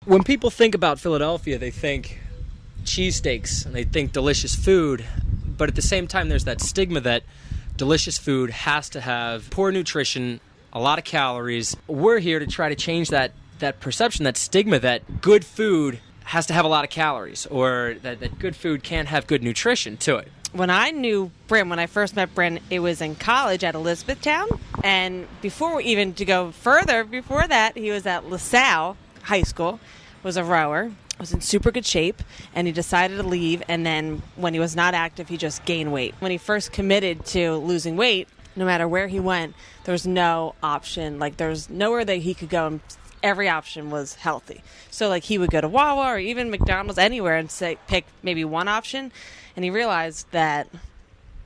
When people think about Philadelphia, they think cheesesteaks and they think delicious food, but at the same time there's that stigma that delicious food has to have poor nutrition, a lot of calories. We're here to try to change that perception, that stigma that good food has to have a lot of calories, or that good food can't have good nutrition to it. When I knew Bryn, when I first met Bryn, it was in college at Elizabethtown. And before even to go further, before that, he was at LaSalle High School, was a rower, was in super good shape, and he decided to leave. And then when he was not active, he just gained weight. When he first committed to losing weight, no matter where he went, there was no option. Like, there was nowhere that he could go, and every option was healthy. So, like, he would go to Wawa or even McDonald's, anywhere, and say pick maybe one option. And he realized that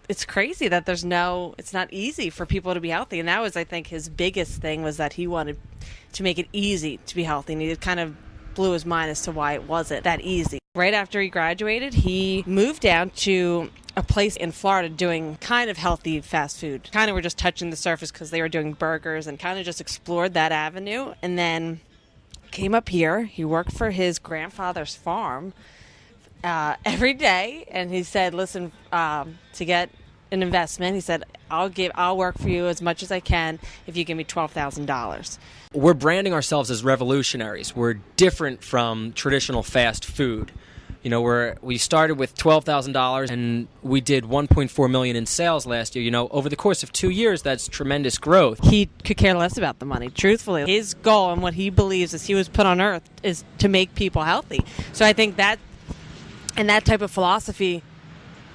it's crazy that it's not easy for people to be healthy. And that was, I think, his biggest thing, was that he wanted to make it easy to be healthy. And it kind of blew his mind as to why it wasn't that easy. Right after he graduated, he moved down to a place in Florida doing kind of healthy fast food. Kind of were just touching the surface because they were doing burgers, and kind of just explored that avenue. And then came up here. He worked for his grandfather's farm every day, and he said, listen, to get an investment, he said, I'll work for you as much as I can if you give me $12,000. We're branding ourselves as revolutionaries. We're different from traditional fast food. You know, we started with $12,000 and we did $1.4 million in sales last year. You know, over the course of 2 years, that's tremendous growth. He could care less about the money, truthfully. His goal and what he believes as he was put on earth is to make people healthy. So I think that, and that type of philosophy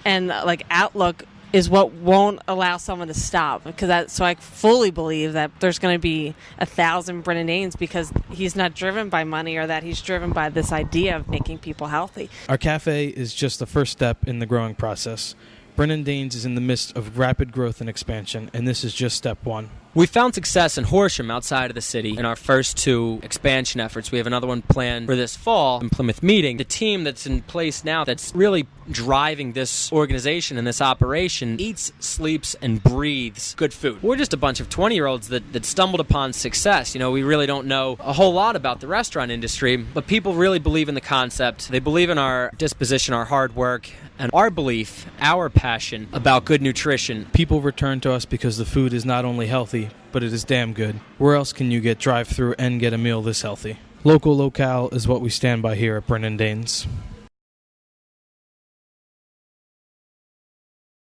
and like outlook is what won't allow someone to stop. So I fully believe that there's going to be 1,000 Brennan Danes, because he's not driven by money, or that he's driven by this idea of making people healthy. Our cafe is just the first step in the growing process. Brennan Danes is in the midst of rapid growth and expansion, and this is just step one. We found success in Horsham, outside of the city, in our first 2 expansion efforts. We have another one planned for this fall in Plymouth Meeting. The team that's in place now that's really driving this organization and this operation eats, sleeps, and breathes good food. We're just a bunch of 20-year-olds that stumbled upon success. You know, we really don't know a whole lot about the restaurant industry, but people really believe in the concept. They believe in our disposition, our hard work, and our belief, our passion about good nutrition. People return to us because the food is not only healthy, but it is damn good. Where else can you get drive-through and get a meal this healthy? Local locale is what we stand by here at Brennan Danes.